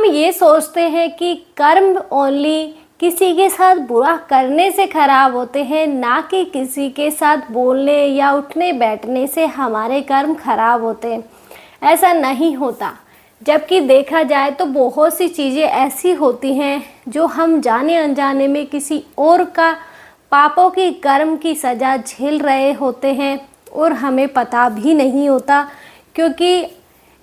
ये सोचते हैं कि कर्म ओनली किसी के साथ बुरा करने से खराब होते हैं, ना कि किसी के साथ बोलने या उठने बैठने से हमारे कर्म खराब होते हैं। ऐसा नहीं होता। जबकि देखा जाए तो बहुत सी चीज़ें ऐसी होती हैं जो हम जाने अनजाने में किसी और का पापों की कर्म की सज़ा झेल रहे होते हैं और हमें पता भी नहीं होता, क्योंकि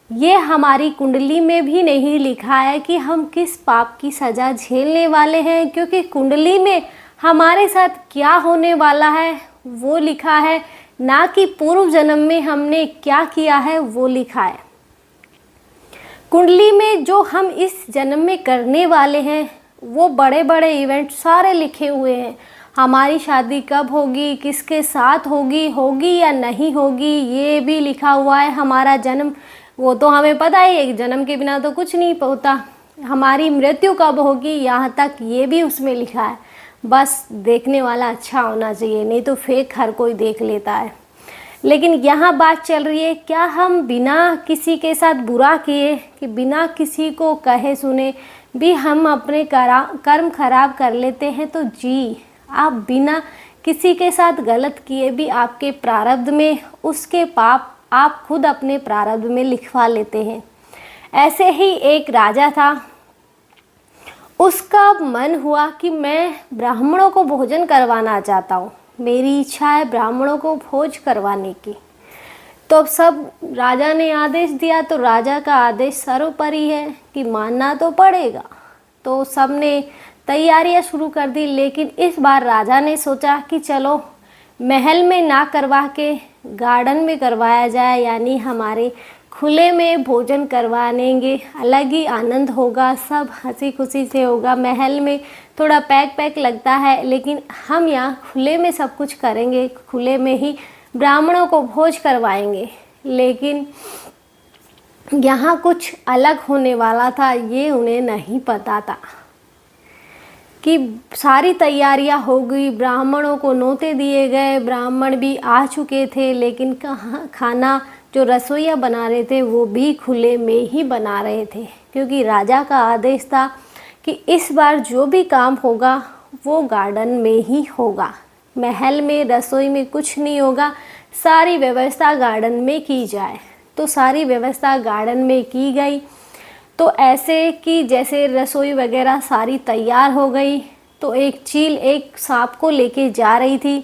ये हमारी कुंडली में भी नहीं लिखा है कि हम किस पाप की सज़ा झेलने वाले हैं। क्योंकि कुंडली में हमारे साथ क्या होने वाला है वो लिखा है, ना कि पूर्व जन्म में हमने क्या किया है वो लिखा है। कुंडली में जो हम इस जन्म में करने वाले हैं वो बड़े बड़े इवेंट सारे लिखे हुए हैं। हमारी शादी कब होगी, किसके साथ होगी या नहीं होगी, ये भी लिखा हुआ है। हमारा जन्म, वो तो हमें पता है, एक जन्म के बिना तो कुछ नहीं होता। हमारी मृत्यु कब होगी, यहाँ तक ये भी उसमें लिखा है। बस देखने वाला अच्छा होना चाहिए, नहीं तो फेक हर कोई देख लेता है। लेकिन यहाँ बात चल रही है, क्या हम बिना किसी के साथ बुरा किए, कि बिना किसी को कहे सुने भी हम अपने कर्म खराब कर लेते हैं? तो जी, आप बिना किसी के साथ गलत किए भी आपके प्रारब्ध में उसके पाप आप खुद अपने प्रारब्ध में लिखवा लेते हैं। ऐसे ही एक राजा था, उसका मन हुआ कि मैं ब्राह्मणों को भोजन करवाना चाहता हूँ, मेरी इच्छा है ब्राह्मणों को भोज करवाने की। तो अब सब राजा ने आदेश दिया, तो राजा का आदेश सर्वोपरि है कि मानना तो पड़ेगा। तो सब ने तैयारियां शुरू कर दी। लेकिन इस बार राजा ने सोचा कि चलो महल में ना करवा के गार्डन में करवाया जाए, यानी हमारे खुले में भोजन करवाएंगे, अलग ही आनंद होगा, सब हंसी खुशी से होगा। महल में थोड़ा पैक लगता है, लेकिन हम यहाँ खुले में सब कुछ करेंगे, खुले में ही ब्राह्मणों को भोज करवाएंगे। लेकिन यहाँ कुछ अलग होने वाला था, ये उन्हें नहीं पता था कि सारी तैयारियां हो गई, ब्राह्मणों को न्योते दिए गए, ब्राह्मण भी आ चुके थे। लेकिन खाना जो रसोइया बना रहे थे वो भी खुले में ही बना रहे थे, क्योंकि राजा का आदेश था कि इस बार जो भी काम होगा वो गार्डन में ही होगा, महल में रसोई में कुछ नहीं होगा, सारी व्यवस्था गार्डन में की जाए। तो सारी व्यवस्था गार्डन में की गई। तो ऐसे कि जैसे रसोई वगैरह सारी तैयार हो गई, तो एक चील एक सांप को लेके जा रही थी।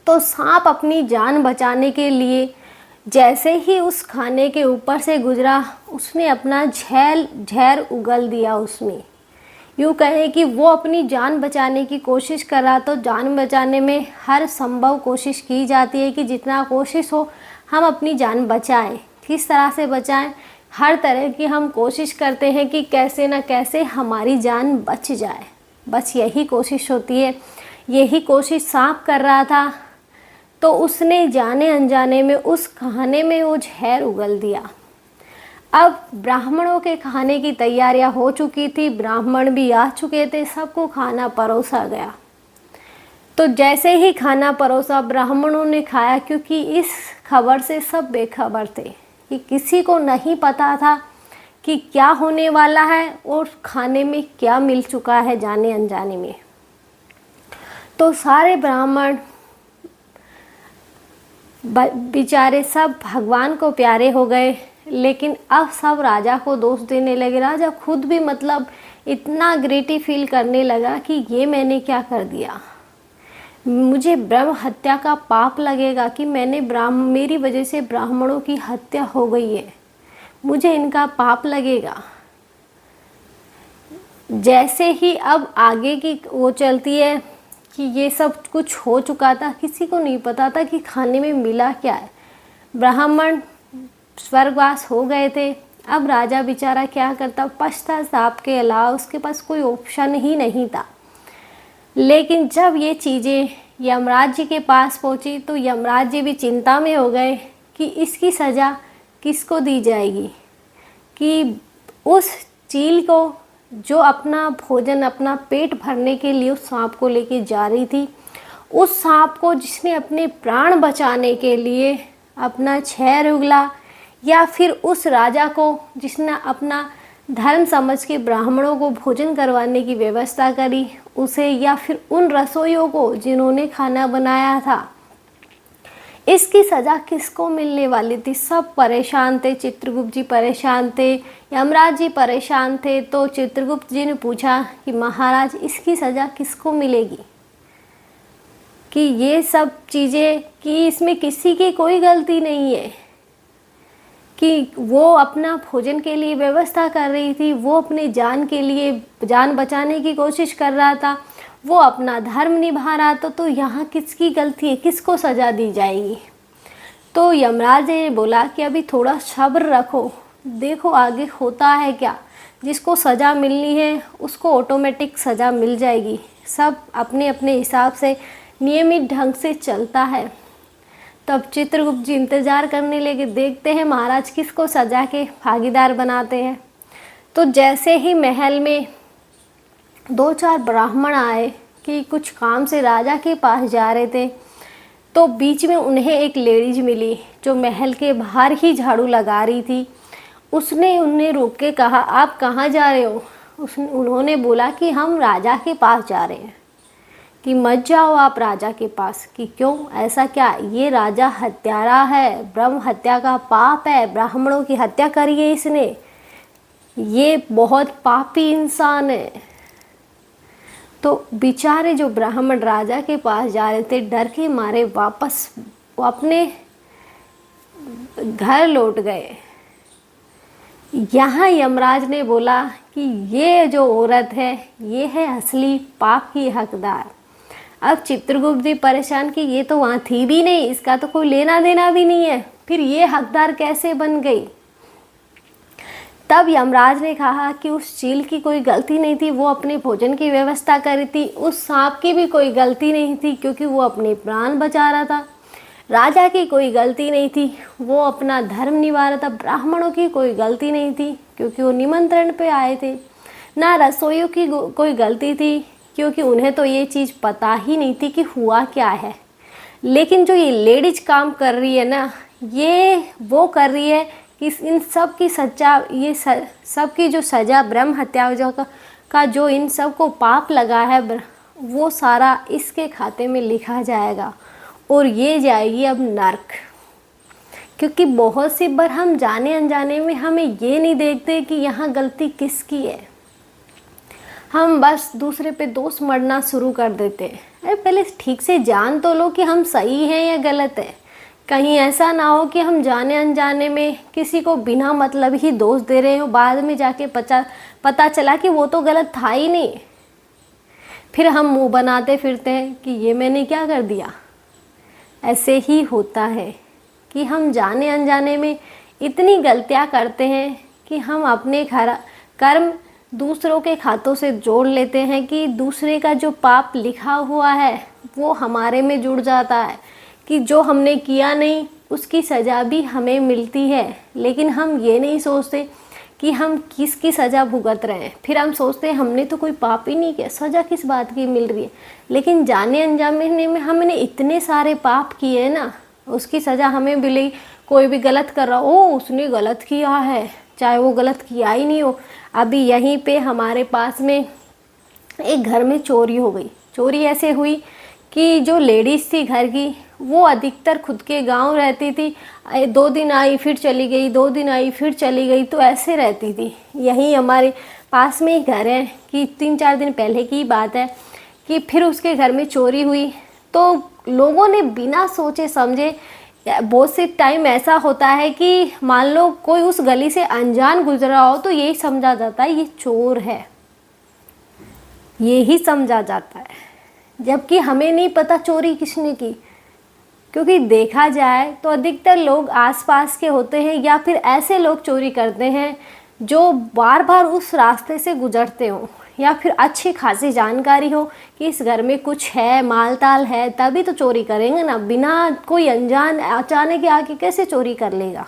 तो सांप अपनी जान बचाने के लिए जैसे ही उस खाने के ऊपर से गुजरा, उसने अपना जहर उगल दिया उसमें। यूँ कहें कि वो अपनी जान बचाने की कोशिश कर रहा। तो जान बचाने में हर संभव कोशिश की जाती है कि जितना कोशिश हो हम अपनी जान बचाएं। किस तरह से बचाएं? हर तरह की हम कोशिश करते हैं कि कैसे न कैसे हमारी जान बच जाए, बस यही कोशिश होती है। यही कोशिश सांप कर रहा था। तो उसने जाने अनजाने में उस खाने में वो जहर उगल दिया। अब ब्राह्मणों के खाने की तैयारियां हो चुकी थी, ब्राह्मण भी आ चुके थे, सबको खाना परोसा गया। तो जैसे ही खाना परोसा, ब्राह्मणों ने खाया, क्योंकि इस खबर से सब बेखबर थे कि किसी को नहीं पता था कि क्या होने वाला है और खाने में क्या मिल चुका है जाने अनजाने में। तो सारे ब्राह्मण बेचारे सब भगवान को प्यारे हो गए। लेकिन अब सब राजा को दोष देने लगे। राजा खुद भी मतलब इतना गिल्टी फील करने लगा कि ये मैंने क्या कर दिया, मुझे ब्रह्म हत्या का पाप लगेगा कि मेरी वजह से ब्राह्मणों की हत्या हो गई है, मुझे इनका पाप लगेगा। जैसे ही अब आगे की वो चलती है कि ये सब कुछ हो चुका था, किसी को नहीं पता था कि खाने में मिला क्या है। ब्राह्मण स्वर्गवास हो गए थे। अब राजा बेचारा क्या करता, पश्चाताप के अलावा उसके पास कोई ऑप्शन ही नहीं था। लेकिन जब ये चीज़ें यमराज जी के पास पहुंची तो यमराज जी भी चिंता में हो गए कि इसकी सज़ा किसको दी जाएगी, कि उस चील को जो अपना भोजन, अपना पेट भरने के लिए उस सांप को लेके जा रही थी, उस सांप को जिसने अपने प्राण बचाने के लिए अपना जहर उगला, या फिर उस राजा को जिसने अपना धर्म समझ के ब्राह्मणों को भोजन करवाने की व्यवस्था करी, उसे या फिर उन रसोइयों को जिन्होंने खाना बनाया था। इसकी सज़ा किसको मिलने वाली थी? सब परेशान थे, चित्रगुप्त जी परेशान थे, यमराज जी परेशान थे। तो चित्रगुप्त जी ने पूछा कि महाराज इसकी सज़ा किसको मिलेगी, कि ये सब चीज़ें, कि इसमें किसी की कोई गलती नहीं है, कि वो अपना भोजन के लिए व्यवस्था कर रही थी, वो अपने जान के लिए, जान बचाने की कोशिश कर रहा था, वो अपना धर्म निभा रहा था, तो यहाँ किसकी गलती है, किसको सज़ा दी जाएगी? तो यमराज ने बोला कि अभी थोड़ा सब्र रखो, देखो आगे होता है क्या। जिसको सज़ा मिलनी है उसको ऑटोमेटिक सज़ा मिल जाएगी। सब अपने अपने हिसाब से नियमित ढंग से चलता है। तब चित्रगुप्त जी इंतज़ार करने लगे, देखते हैं महाराज किसको सज़ा के भागीदार बनाते हैं। तो जैसे ही महल में 2-4 ब्राह्मण आए कि कुछ काम से राजा के पास जा रहे थे, तो बीच में उन्हें एक लेडीज मिली जो महल के बाहर ही झाड़ू लगा रही थी। उसने उन्हें रोक के कहा, आप कहाँ जा रहे हो? उन्होंने बोला कि हम राजा के पास जा रहे हैं। कि मत जाओ आप राजा के पास। कि क्यों, ऐसा क्या? ये राजा हत्यारा है, ब्रह्म हत्या का पाप है, ब्राह्मणों की हत्या करी है इसने, ये बहुत पापी इंसान है। तो बेचारे जो ब्राह्मण राजा के पास जा रहे थे, डर के मारे वापस वो अपने घर लौट गए। यहाँ यमराज ने बोला कि ये जो औरत है ये है असली पाप की हकदार। अब चित्रगुप्त जी परेशान कि ये तो वहाँ थी भी नहीं, इसका तो कोई लेना देना भी नहीं है, फिर ये हकदार कैसे बन गई? तब यमराज ने कहा कि उस चील की कोई गलती नहीं थी, वो अपने भोजन की व्यवस्था कर रही थी। उस सांप की भी कोई गलती नहीं थी क्योंकि वो अपने प्राण बचा रहा था। राजा की कोई गलती नहीं थी, वो अपना धर्म निभा रहा था। ब्राह्मणों की कोई गलती नहीं थी क्योंकि वो निमंत्रण पे आए थे। ना रसोइयों की कोई गलती थी क्योंकि उन्हें तो ये चीज़ पता ही नहीं थी कि हुआ क्या है। लेकिन जो ये लेडीज काम कर रही है ना, ये वो कर रही है कि इन सब की सच्चा, ये सब की जो सज़ा ब्रह्म हत्या का जो इन सब को पाप लगा है, वो सारा इसके खाते में लिखा जाएगा और ये जाएगी अब नर्क। क्योंकि बहुत सी बार हम जाने अनजाने में हमें ये नहीं देखते कि यहाँ गलती किसकी है, हम बस दूसरे पे दोष मढ़ना शुरू कर देते हैं। अरे पहले ठीक से जान तो लो कि हम सही हैं या गलत है। कहीं ऐसा ना हो कि हम जाने अनजाने में किसी को बिना मतलब ही दोष दे रहे हो, बाद में जाके पता चला कि वो तो गलत था ही नहीं, फिर हम मुंह बनाते फिरते हैं कि ये मैंने क्या कर दिया। ऐसे ही होता है कि हम जाने अनजाने में इतनी गलतियां करते हैं कि हम अपने कर्म दूसरों के खातों से जोड़ लेते हैं कि दूसरे का जो पाप लिखा हुआ है वो हमारे में जुड़ जाता है, कि जो हमने किया नहीं उसकी सज़ा भी हमें मिलती है। लेकिन हम ये नहीं सोचते कि हम किसकी सज़ा भुगत रहे हैं। फिर हम सोचते हैं हमने तो कोई पाप ही नहीं किया, सज़ा किस बात की मिल रही है। लेकिन जाने अनजाने में हमने इतने सारे पाप किए ना, उसकी सज़ा हमें मिली। कोई भी गलत कर रहा हो, उसने गलत किया है, चाहे वो गलत किया ही नहीं हो। अभी यहीं पे हमारे पास में एक घर में चोरी हो गई। चोरी ऐसे हुई कि जो लेडीज़ थी घर की, वो अधिकतर खुद के गांव रहती थी। 2 दिन आई फिर चली गई, 2 दिन आई फिर चली गई, तो ऐसे रहती थी। यहीं हमारे पास में ही घर है कि 3-4 दिन पहले की बात है कि फिर उसके घर में चोरी हुई। तो लोगों ने बिना सोचे समझे, बहुत से टाइम ऐसा होता है कि मान लो कोई उस गली से अनजान गुजरा हो तो यही समझा जाता है ये चोर है, यही समझा जाता है, जबकि हमें नहीं पता चोरी किसने की। क्योंकि देखा जाए तो अधिकतर लोग आसपास के होते हैं या फिर ऐसे लोग चोरी करते हैं जो बार बार उस रास्ते से गुजरते हो, या फिर अच्छी खासी जानकारी हो कि इस घर में कुछ है, माल ताल है, तभी तो चोरी करेंगे ना। बिना कोई अनजान अचानक आके कैसे चोरी कर लेगा।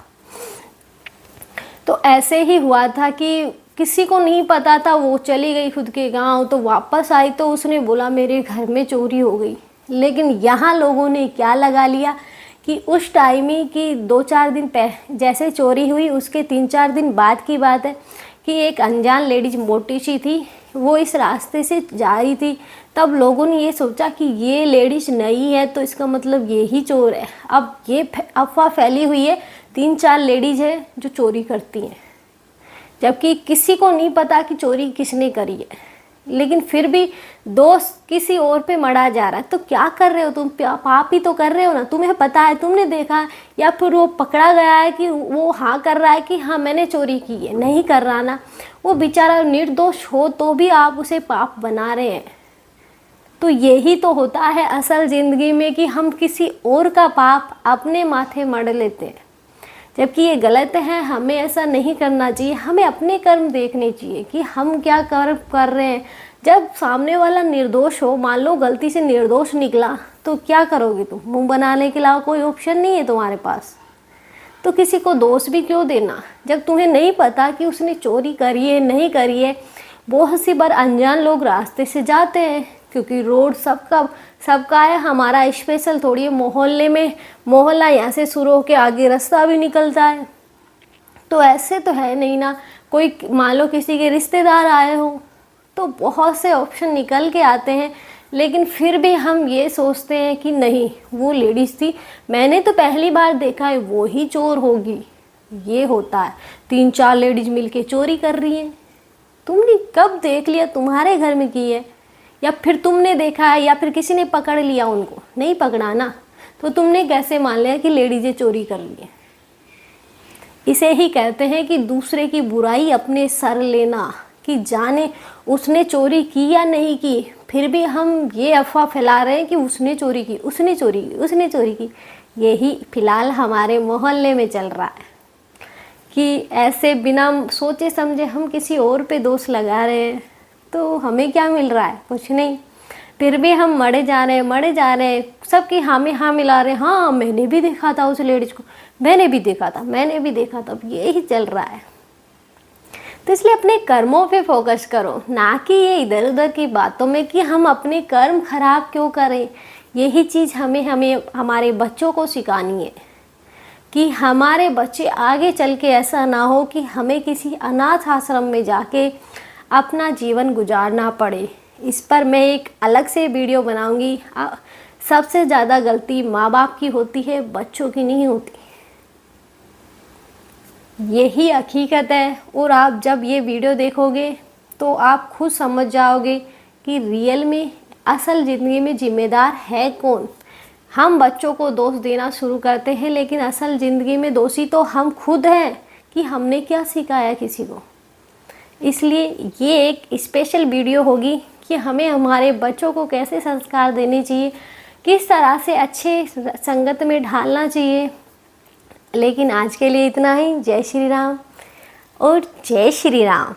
तो ऐसे ही हुआ था कि किसी को नहीं पता था, वो चली गई खुद के गांव, तो वापस आई तो उसने बोला मेरे घर में चोरी हो गई। लेकिन यहाँ लोगों ने क्या लगा लिया कि उस टाइम ही कि 2-4 दिन जैसे चोरी हुई उसके 3-4 दिन बाद की बात है कि एक अनजान लेडीज मोटी सी थी, वो इस रास्ते से जा रही थी। तब लोगों ने ये सोचा कि ये लेडीज नई है तो इसका मतलब ये ही चोर है। अब ये अफवाह फैली हुई है 3-4 लेडीज है जो चोरी करती हैं, जबकि किसी को नहीं पता कि चोरी किसने करी है। लेकिन फिर भी दोष किसी और पे मढ़ा जा रहा है। तो क्या कर रहे हो तुम? पाप ही तो कर रहे हो ना। तुम्हें पता है, तुमने देखा है, या फिर वो पकड़ा गया है कि वो हाँ कर रहा है कि हाँ मैंने चोरी की है? नहीं कर रहा ना। वो बेचारा निर्दोष हो तो भी आप उसे पाप बना रहे हैं। तो यही तो होता है असल ज़िंदगी में कि हम किसी और का पाप अपने माथे मढ़ लेते हैं, जबकि ये गलत है। हमें ऐसा नहीं करना चाहिए। हमें अपने कर्म देखने चाहिए कि हम क्या कर्म कर रहे हैं। जब सामने वाला निर्दोष हो, मान लो गलती से निर्दोष निकला, तो क्या करोगे तुम? मुंह बनाने के अलावा कोई ऑप्शन नहीं है तुम्हारे पास। तो किसी को दोष भी क्यों देना जब तुम्हें नहीं पता कि उसने चोरी करी है नहीं है। बहुत सी बार अनजान लोग रास्ते से जाते हैं, क्योंकि रोड सबका है, हमारा स्पेशल थोड़ी है। मोहल्ले में मोहल्ला यहाँ से शुरू होकर आगे रास्ता भी निकलता है। तो ऐसे तो है नहीं ना, कोई मान लो किसी के रिश्तेदार आए हो तो बहुत से ऑप्शन निकल के आते हैं। लेकिन फिर भी हम ये सोचते हैं कि नहीं, वो लेडीज़ थी, मैंने तो पहली बार देखा है, वो ही चोर होगी। ये होता है, 3-4 लेडीज़ मिलके चोरी कर रही हैं। तुमने कब देख लिया तुम्हारे घर में की है? या फिर तुमने देखा है, या फिर किसी ने पकड़ लिया उनको? नहीं पकड़ा ना, तो तुमने कैसे मान लिया कि लेडीज़ें चोरी कर रही हैं? इसे ही कहते हैं कि दूसरे की बुराई अपने सर लेना, कि जाने उसने चोरी की या नहीं की, फिर भी हम ये अफवाह फैला रहे हैं कि उसने चोरी की, उसने चोरी की, उसने चोरी की। यही फिलहाल हमारे मोहल्ले में चल रहा है कि ऐसे बिना सोचे समझे हम किसी और पे दोष लगा रहे हैं। तो हमें क्या मिल रहा है? कुछ नहीं। फिर भी हम मरे जा रहे हैं, सबकी हाँ में हाँ मिला रहे हैं। हाँ, मैंने भी देखा था उस लेडीज को, मैंने भी देखा था। अब यही चल रहा है। तो इसलिए अपने कर्मों पे फोकस करो, ना कि ये इधर उधर की बातों में कि हम अपने कर्म खराब क्यों करें। यही चीज़ हमें हमारे बच्चों को सिखानी है कि हमारे बच्चे आगे चल के ऐसा ना हो कि हमें किसी अनाथ आश्रम में जाके अपना जीवन गुजारना पड़े। इस पर मैं एक अलग से वीडियो बनाऊंगी। सबसे ज़्यादा गलती माँ बाप की होती है, बच्चों की नहीं होती। यही हकीकत है। और आप जब ये वीडियो देखोगे तो आप खुद समझ जाओगे कि रियल में असल ज़िंदगी में जिम्मेदार है कौन। हम बच्चों को दोष देना शुरू करते हैं, लेकिन असल ज़िंदगी में दोषी तो हम खुद हैं कि हमने क्या सिखाया किसी को। इसलिए ये एक स्पेशल वीडियो होगी कि हमें हमारे बच्चों को कैसे संस्कार देने चाहिए, किस तरह से अच्छे संगत में ढालना चाहिए। लेकिन आज के लिए इतना ही। जय श्री राम और जय श्री राम।